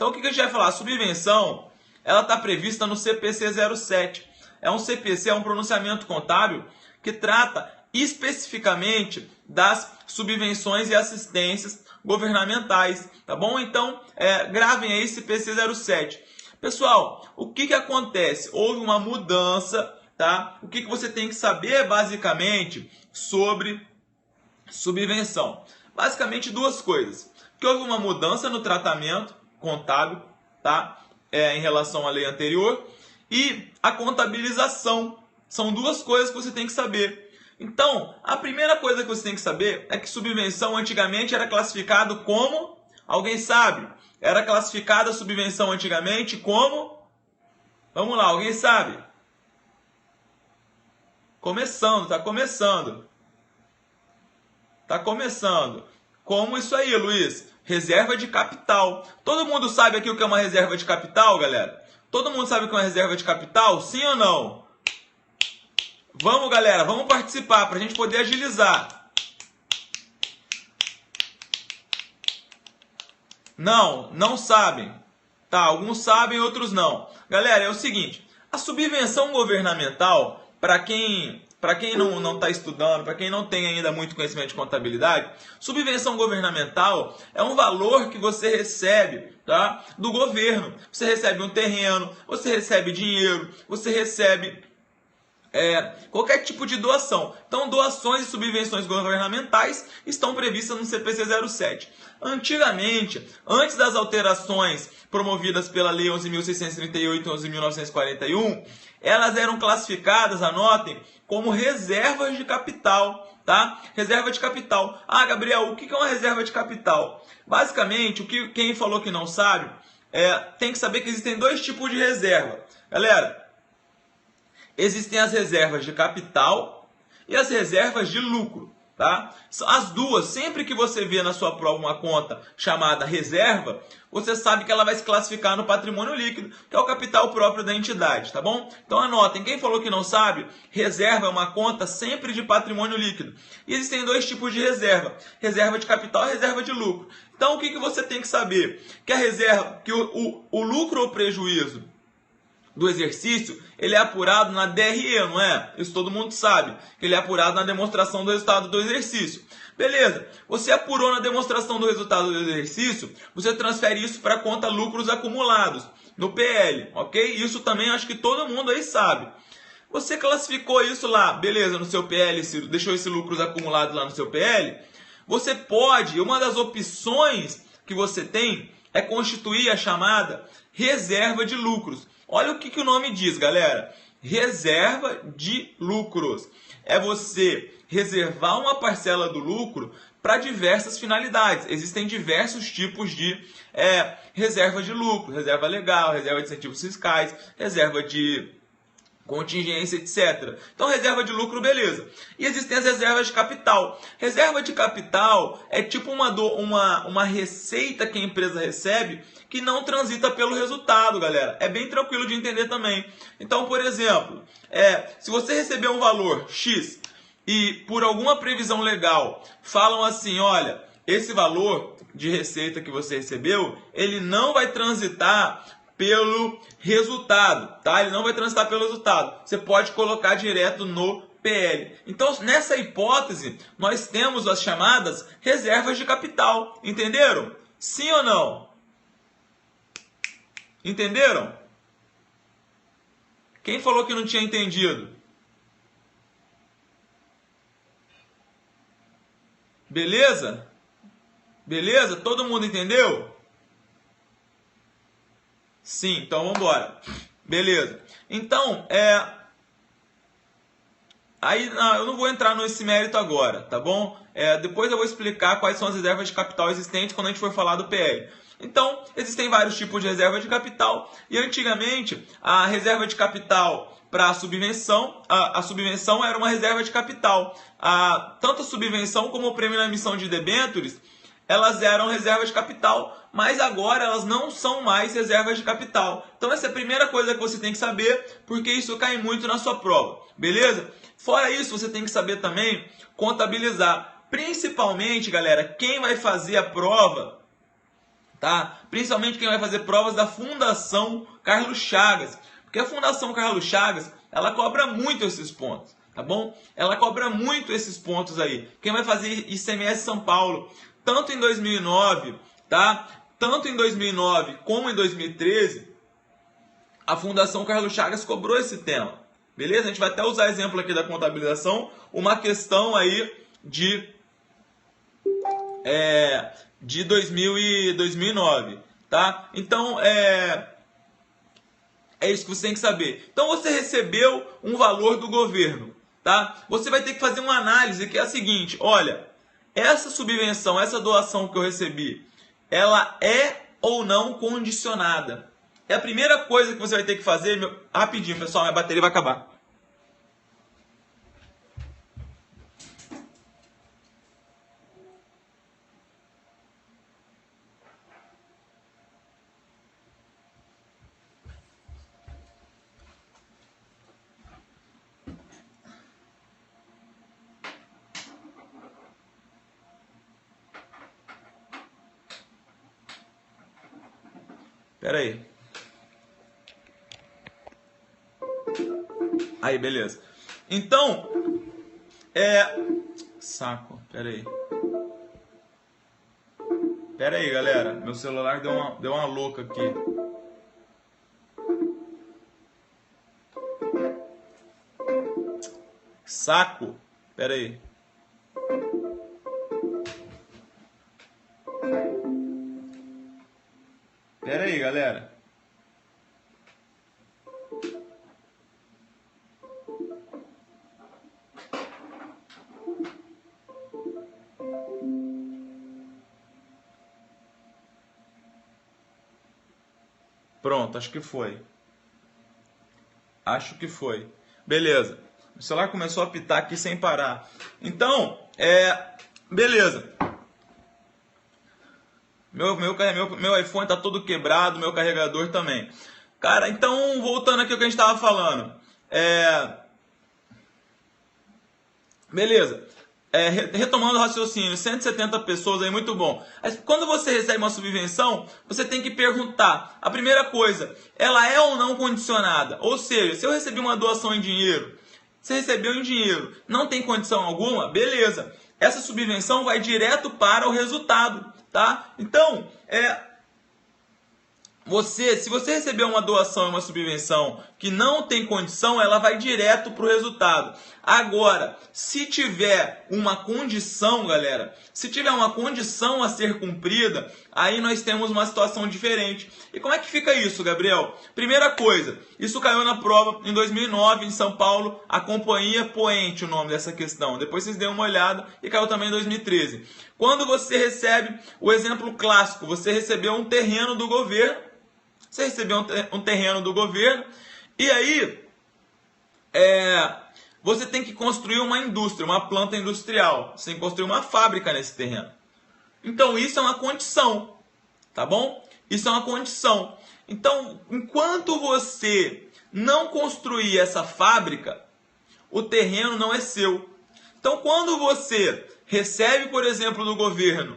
Então o que a gente vai falar? A subvenção, ela está prevista no CPC 07. É um CPC, é um pronunciamento contábil que trata especificamente das subvenções e assistências governamentais, tá bom? Então, gravem aí CPC 07. Pessoal, o que acontece? Houve uma mudança, tá? O que você tem que saber, basicamente, sobre subvenção? Basicamente, duas coisas. Que houve uma mudança no tratamento contábil, tá? Em relação à lei anterior, e a contabilização. São duas coisas que você tem que saber. Então, a primeira coisa que você tem que saber é que subvenção antigamente era classificado como... Alguém sabe? Era classificada a subvenção antigamente como... Vamos lá, alguém sabe? Começando, tá começando. Tá começando. Como isso aí, Luiz? Reserva de capital. Todo mundo sabe aqui o que é uma reserva de capital, galera? Todo mundo sabe o que é uma reserva de capital? Sim ou não? Vamos, galera, vamos participar para a gente poder agilizar. Não sabem. Tá, alguns sabem, outros não. Galera, é o seguinte, a subvenção governamental, para quem não está estudando, para quem não tem ainda muito conhecimento de contabilidade, subvenção governamental é um valor que você recebe, tá, do governo. Você recebe um terreno, você recebe dinheiro, você recebe qualquer tipo de doação. Então, doações e subvenções governamentais estão previstas no CPC 07. Antigamente, antes das alterações promovidas pela Lei 11.638 e 11.941, elas eram classificadas, anotem, como reservas de capital, tá? Reserva de capital. Ah, Gabriel, o que é uma reserva de capital? Basicamente, quem falou que não sabe, tem que saber que existem dois tipos de reserva. Galera, existem as reservas de capital e as reservas de lucro, tá? As duas, sempre que você vê na sua prova uma conta chamada reserva, você sabe que ela vai se classificar no patrimônio líquido, que é o capital próprio da entidade, tá bom? Então anotem, quem falou que não sabe, reserva é uma conta sempre de patrimônio líquido. E existem dois tipos de reserva, reserva de capital e reserva de lucro. Então o que você tem que saber? Que a reserva, que o lucro ou prejuízo do exercício, ele é apurado na DRE, não é? Isso todo mundo sabe, que ele é apurado na demonstração do resultado do exercício. Beleza, você apurou na demonstração do resultado do exercício, você transfere isso para a conta lucros acumulados, no PL, ok? Isso também acho que todo mundo aí sabe. Você classificou isso lá, beleza, no seu PL, deixou esse lucros acumulados lá no seu PL, você pode, uma das opções que você tem é constituir a chamada reserva de lucros. Olha o que o nome diz, galera. Reserva de lucros. É você reservar uma parcela do lucro para diversas finalidades. Existem diversos tipos de reserva de lucro. Reserva legal, reserva de incentivos fiscais, reserva de contingência, etc. Então, reserva de lucro, beleza. E existem as reservas de capital. Reserva de capital é tipo uma receita que a empresa recebe que não transita pelo resultado, galera. É bem tranquilo de entender também. Então, por exemplo, se você receber um valor X e por alguma previsão legal falam assim, olha, esse valor de receita que você recebeu, ele não vai transitar pelo resultado, tá? Ele não vai transitar pelo resultado. Você pode colocar direto no PL. Então, nessa hipótese, nós temos as chamadas reservas de capital. Entenderam? Sim ou não? Entenderam? Quem falou que não tinha entendido? Beleza? Beleza? Todo mundo entendeu? Sim, então vamos embora. Beleza. Então, aí eu não vou entrar nesse mérito agora, tá bom? Depois eu vou explicar quais são as reservas de capital existentes quando a gente for falar do PL. Então, existem vários tipos de reserva de capital e antigamente a reserva de capital para a subvenção era uma reserva de capital. Tanto a subvenção como o prêmio na emissão de debêntures, elas eram reservas de capital, mas agora elas não são mais reservas de capital. Então essa é a primeira coisa que você tem que saber, porque isso cai muito na sua prova, beleza? Fora isso, você tem que saber também contabilizar. Principalmente, galera, quem vai fazer a prova tá? Principalmente quem vai fazer provas da Fundação Carlos Chagas, porque a Fundação Carlos Chagas, ela cobra muito esses pontos, tá bom? Ela cobra muito esses pontos aí. Quem vai fazer ICMS São Paulo, tanto em 2009, tá? Tanto em 2009 como em 2013, a Fundação Carlos Chagas cobrou esse tema, beleza? A gente vai até usar exemplo aqui da contabilização, uma questão aí de 2009, tá? Então, é isso que você tem que saber. Então, você recebeu um valor do governo, tá? Você vai ter que fazer uma análise que é a seguinte, olha, essa subvenção, essa doação que eu recebi, ela é ou não condicionada? É a primeira coisa que você vai ter que fazer, rapidinho, pessoal, minha bateria vai acabar. Pera aí. Aí, beleza. Então, saco, pera aí. Pera aí, galera. Meu celular deu uma louca aqui. Saco. Pera aí. Pera aí, galera. Pronto, acho que foi. Acho que foi. Beleza. O celular começou a apitar aqui sem parar. Então, beleza. Meu iPhone tá todo quebrado, meu carregador também. Cara, então, voltando aqui ao que a gente estava falando. Beleza. Retomando o raciocínio, 170 pessoas aí, muito bom. Mas quando você recebe uma subvenção, você tem que perguntar. A primeira coisa, ela é ou não condicionada? Ou seja, se eu recebi uma doação em dinheiro, você recebeu em dinheiro, não tem condição alguma, beleza. Essa subvenção vai direto para o resultado, tá? Então, se você receber uma doação e uma subvenção que não tem condição, ela vai direto para o resultado. Agora, se tiver uma condição, galera, se tiver uma condição a ser cumprida, aí nós temos uma situação diferente. E como é que fica isso, Gabriel? Primeira coisa, isso caiu na prova em 2009 em São Paulo, a Companhia Poente, o nome dessa questão. Depois vocês deem uma olhada, e caiu também em 2013. Quando você recebe, o exemplo clássico, você recebeu um terreno do governo, você recebeu um terreno do governo e aí você tem que construir uma indústria, uma planta industrial. Você tem que construir uma fábrica nesse terreno. Então isso é uma condição, tá bom? Isso é uma condição. Então, enquanto você não construir essa fábrica, o terreno não é seu. Então, quando você recebe, por exemplo, do governo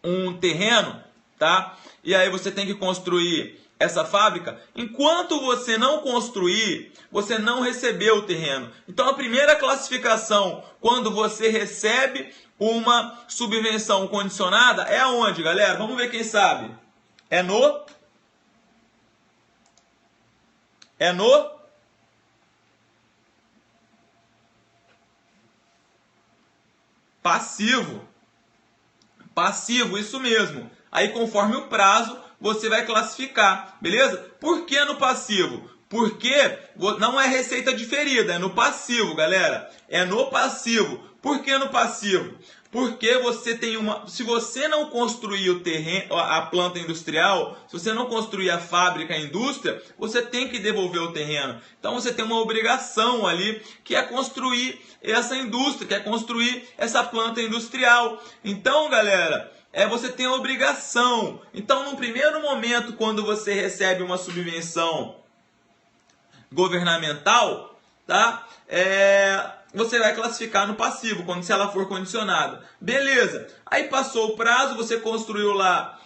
um terreno, tá? E aí você tem que construir essa fábrica. Enquanto você não construir, você não recebeu o terreno. Então a primeira classificação, quando você recebe uma subvenção condicionada, é aonde, galera? Vamos ver quem sabe. É no passivo. Passivo, isso mesmo. Aí, conforme o prazo, você vai classificar, beleza? Por que no passivo? Porque não é receita diferida, é no passivo, galera. É no passivo. Por que no passivo? Porque você tem se você não construir o terreno, a planta industrial, se você não construir a fábrica, a indústria, você tem que devolver o terreno. Então você tem uma obrigação ali, que é construir essa indústria, que é construir essa planta industrial. Então, galera, você tem a obrigação. Então, no primeiro momento, quando você recebe uma subvenção governamental, tá? Você vai classificar no passivo, quando se ela for condicionada. Beleza. Aí passou o prazo, você construiu lá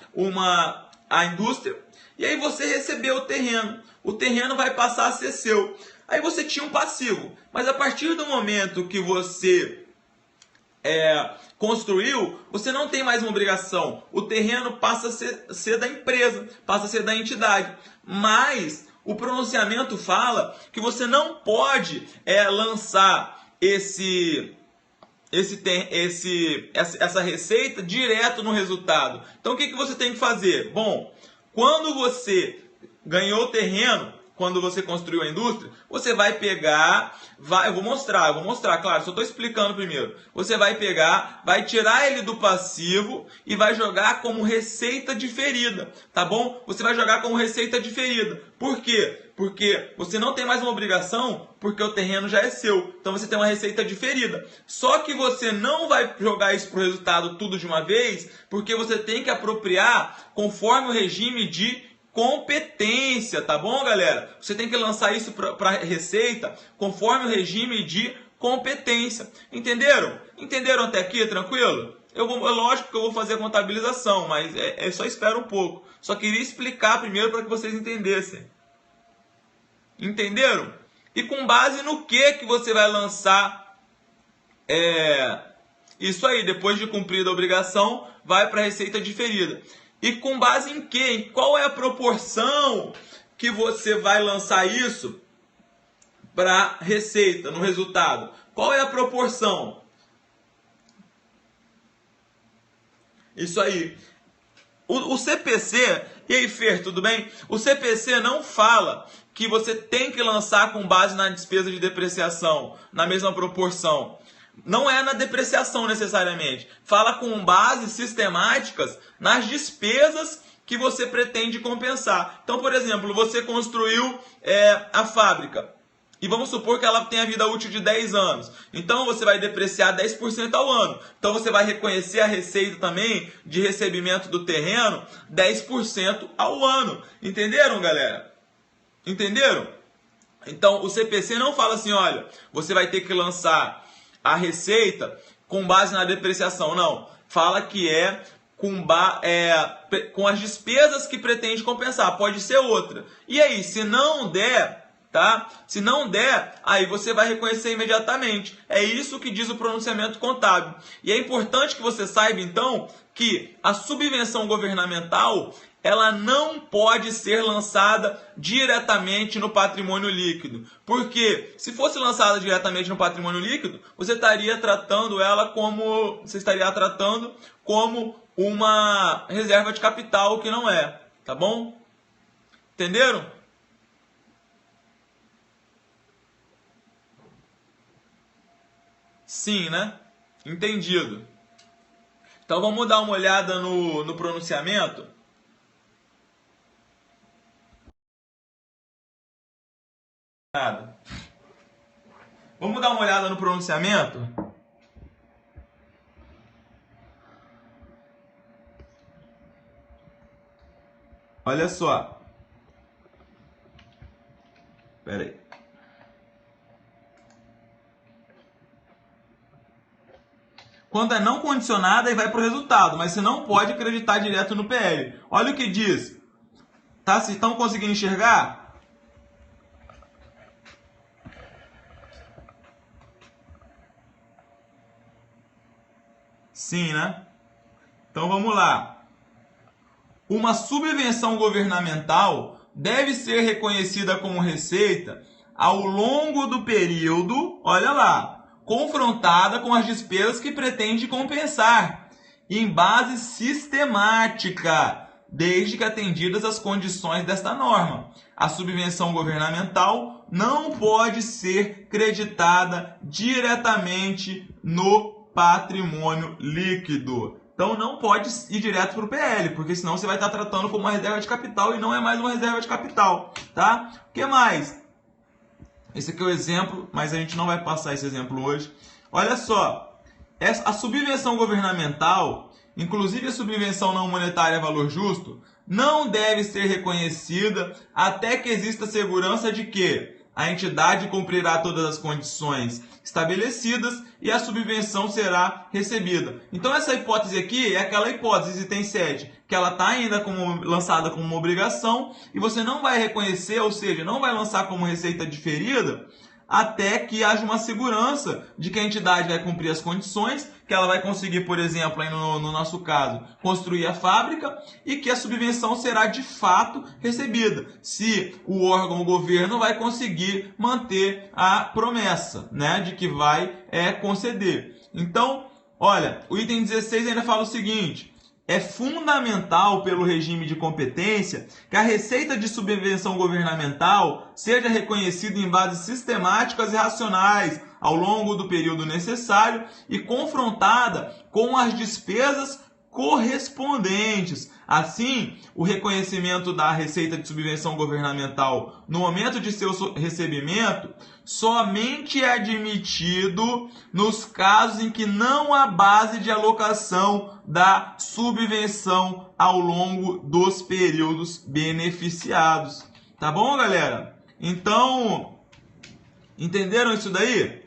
a indústria, e aí você recebeu o terreno. O terreno vai passar a ser seu. Aí você tinha um passivo, mas a partir do momento que você construiu, você não tem mais uma obrigação. O terreno passa a ser da empresa, passa a ser da entidade. Mas o pronunciamento fala que você não pode lançar essa receita direto no resultado. Então o que você tem que fazer? Bom, quando você ganhou o terreno, quando você construiu a indústria, você vai pegar, eu vou mostrar, claro, só estou explicando primeiro. Você vai pegar, vai tirar ele do passivo e vai jogar como receita diferida, tá bom? Você vai jogar como receita diferida. Por quê? Porque você não tem mais uma obrigação, porque o terreno já é seu. Então você tem uma receita diferida. Só que você não vai jogar isso para o resultado tudo de uma vez, porque você tem que apropriar conforme o regime de competência, tá bom, galera? Você tem que lançar isso para receita conforme o regime de competência. Entenderam? Entenderam até aqui, tranquilo? Lógico que eu vou fazer a contabilização, mas só espera um pouco. Só queria explicar primeiro para que vocês entendessem. Entenderam? E com base no que você vai lançar isso aí, depois de cumprida a obrigação, vai para a receita diferida. E com base em quê? Qual é a proporção que você vai lançar isso para receita, no resultado? Qual é a proporção? Isso aí. O CPC, e aí Fer, tudo bem? O CPC não fala que você tem que lançar com base na despesa de depreciação, na mesma proporção. Não é na depreciação necessariamente. Fala com bases sistemáticas nas despesas que você pretende compensar. Então, por exemplo, você construiu a fábrica. E vamos supor que ela tenha vida útil de 10 anos. Então, você vai depreciar 10% ao ano. Então, você vai reconhecer a receita também de recebimento do terreno 10% ao ano. Entenderam, galera? Entenderam? Então, o CPC não fala assim, olha, você vai ter que lançar a receita com base na depreciação. Não. Fala que com as despesas que pretende compensar. Pode ser outra. E aí, se não der, tá? Se não der, aí você vai reconhecer imediatamente. É isso que diz o pronunciamento contábil. E é importante que você saiba, então, que a subvenção governamental ela não pode ser lançada diretamente no patrimônio líquido. Porque se fosse lançada diretamente no patrimônio líquido, você estaria tratando como uma reserva de capital, que não é, tá bom? Entenderam? Sim, né? Entendido. Então vamos dar uma olhada no pronunciamento. Vamos dar uma olhada no pronunciamento? Olha só. Espera aí. Quando é não condicionada, aí vai para o resultado, mas você não pode acreditar direto no PL. Olha o que diz. Tá? Vocês estão conseguindo enxergar? Sim, né? Então vamos lá. Uma subvenção governamental deve ser reconhecida como receita ao longo do período, olha lá, confrontada com as despesas que pretende compensar, em base sistemática, desde que atendidas as condições desta norma. A subvenção governamental não pode ser creditada diretamente no patrimônio líquido. Então não pode ir direto para o PL, porque senão você vai estar tratando como uma reserva de capital e não é mais uma reserva de capital, tá? O que mais? Esse aqui é o exemplo, mas a gente não vai passar esse exemplo hoje. Olha só, a subvenção governamental, inclusive a subvenção não monetária a valor justo, não deve ser reconhecida até que exista segurança de que a entidade cumprirá todas as condições estabelecidas e a subvenção será recebida. Então essa hipótese aqui é aquela hipótese item 7, que ela está ainda lançada como uma obrigação e você não vai reconhecer, ou seja, não vai lançar como receita diferida até que haja uma segurança de que a entidade vai cumprir as condições, que ela vai conseguir, por exemplo, aí no nosso caso, construir a fábrica e que a subvenção será de fato recebida, se o órgão, o governo, vai conseguir manter a promessa, né, de que vai conceder. Então, olha, o item 16 ainda fala o seguinte: é fundamental, pelo regime de competência, que a receita de subvenção governamental seja reconhecida em bases sistemáticas e racionais ao longo do período necessário e confrontada com as despesas correspondentes. Assim, o reconhecimento da receita de subvenção governamental no momento de seu recebimento somente é admitido nos casos em que não há base de alocação da subvenção ao longo dos períodos beneficiados. Tá bom, galera? Então, entenderam isso daí?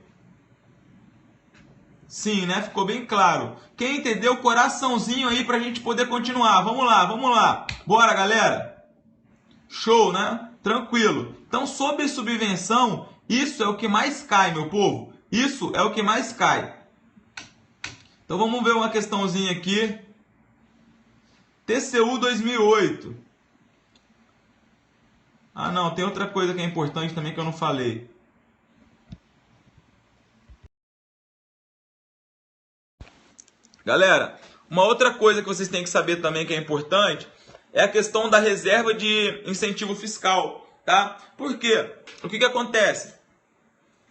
Sim, né? Ficou bem claro. Quem entendeu, coraçãozinho aí pra gente poder continuar. Vamos lá, vamos lá. Bora, galera. Show, né? Tranquilo. Então, sobre subvenção, isso é o que mais cai, meu povo. Isso é o que mais cai. Então, vamos ver uma questãozinha aqui. TCU 2008. Ah, não. Tem outra coisa que é importante também que eu não falei. Galera, uma outra coisa que vocês têm que saber também que é importante é a questão da reserva de incentivo fiscal, tá? Por quê? O que acontece?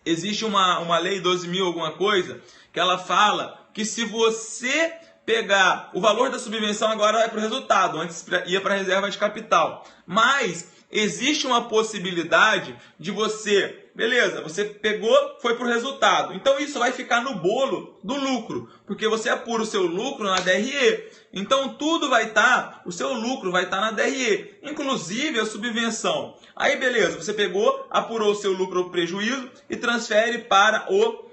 Existe uma lei 12.000 alguma coisa que ela fala que se você pegar o valor da subvenção agora vai para o resultado, antes ia para a reserva de capital, mas existe uma possibilidade de você, beleza, você pegou, foi para o resultado. Então isso vai ficar no bolo do lucro, porque você apura o seu lucro na DRE. Então tudo vai estar, o seu lucro vai estar na DRE, inclusive a subvenção. Aí beleza, você pegou, apurou o seu lucro ou prejuízo e transfere para o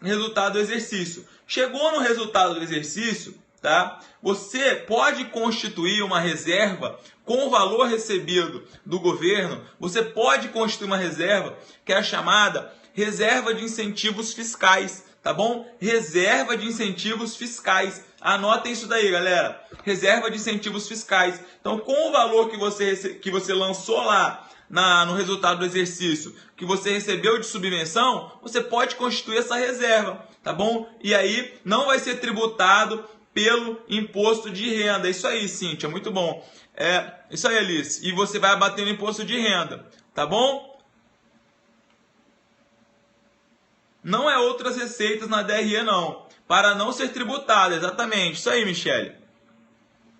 resultado do exercício. Chegou no resultado do exercício, tá? Você pode constituir uma reserva com o valor recebido do governo. Você pode constituir uma reserva que é a chamada reserva de incentivos fiscais, tá bom? Reserva de incentivos fiscais. Anotem isso daí, galera. Reserva de incentivos fiscais. Então, com o valor que você lançou lá no resultado do exercício, que você recebeu de subvenção, você pode constituir essa reserva, tá bom? E aí não vai ser tributado pelo imposto de renda. Isso aí, Cíntia, muito bom. Isso aí, Alice. E você vai abater no imposto de renda, tá bom? Não é outras receitas na DRE, não. Para não ser tributada, exatamente. Isso aí, Michele.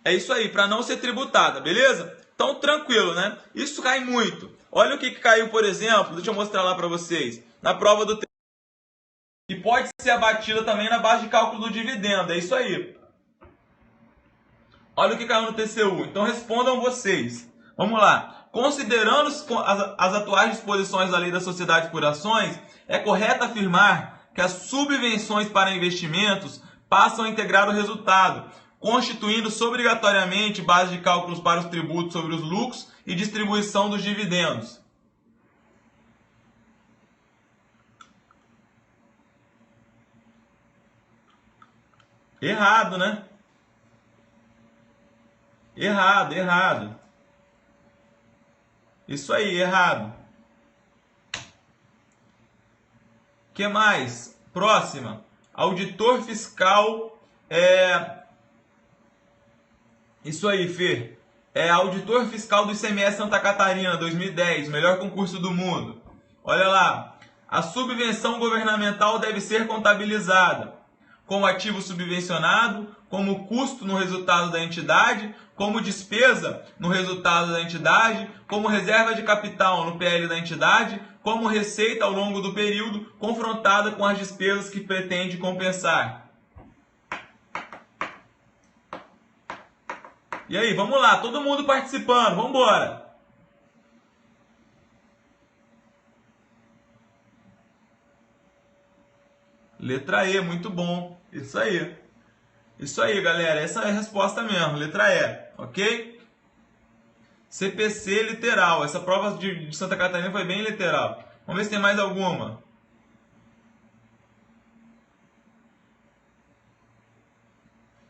É isso aí, para não ser tributada, beleza? Então, tranquilo, né? Isso cai muito. Olha o que caiu, por exemplo, deixa eu mostrar lá para vocês. Na prova do TCU. E pode ser abatida também na base de cálculo do dividendo, é isso aí. Olha o que caiu no TCU. Então, respondam vocês. Vamos lá. Considerando as atuais disposições da Lei das Sociedades por Ações, é correto afirmar que as subvenções para investimentos passam a integrar o resultado, constituindo-se obrigatoriamente base de cálculos para os tributos sobre os lucros e distribuição dos dividendos. Errado, né? Errado. Isso aí, errado. O que mais? Próxima. Auditor fiscal Isso aí, Fê. Auditor fiscal do ICMS Santa Catarina, 2010, melhor concurso do mundo. Olha lá. A subvenção governamental deve ser contabilizada como ativo subvencionado, como custo no resultado da entidade, como despesa no resultado da entidade, como reserva de capital no PL da entidade, como receita ao longo do período, confrontada com as despesas que pretende compensar. E aí, vamos lá, todo mundo participando, vamos embora. Letra E, muito bom. Isso aí. Isso aí, galera. Essa é a resposta mesmo. Letra E, ok? CPC literal. Essa prova de Santa Catarina foi bem literal. Vamos ver se tem mais alguma.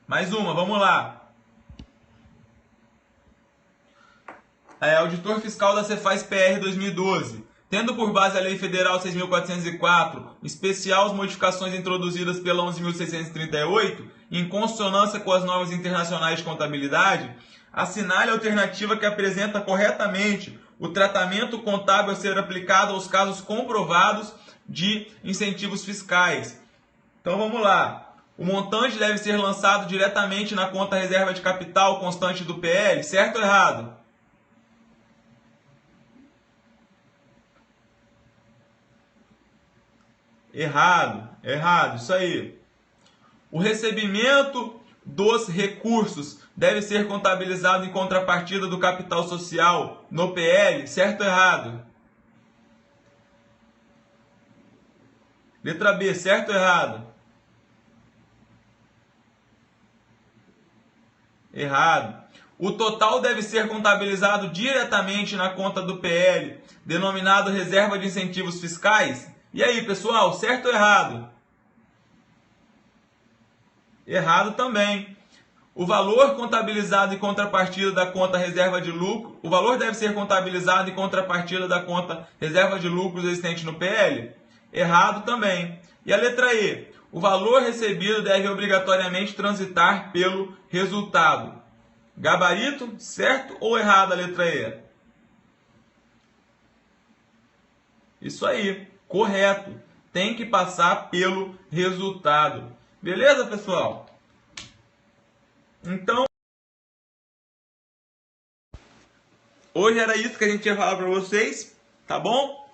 Mais uma, vamos lá. Auditor fiscal da Cefaz PR 2012. Tendo por base a Lei Federal 6.404, em especial as modificações introduzidas pela 11.638, em consonância com as normas internacionais de contabilidade, assinale a alternativa que apresenta corretamente o tratamento contábil a ser aplicado aos casos comprovados de incentivos fiscais. Então vamos lá. O montante deve ser lançado diretamente na conta reserva de capital constante do PL, certo ou errado? Errado, errado, isso aí. O recebimento dos recursos deve ser contabilizado em contrapartida do capital social no PL, certo ou errado? Letra B, certo ou errado? Errado. O total deve ser contabilizado diretamente na conta do PL, denominado reserva de incentivos fiscais. E aí, pessoal, certo ou errado? Errado também. O valor contabilizado em contrapartida da conta reserva de lucro, o valor deve ser contabilizado em contrapartida da conta reserva de lucros existente no PL? Errado também. E a letra E? O valor recebido deve obrigatoriamente transitar pelo resultado. Gabarito, certo ou errado a letra E? Isso aí, correto. Tem que passar pelo resultado. Beleza, pessoal? Então, hoje era isso que a gente ia falar para vocês, tá bom?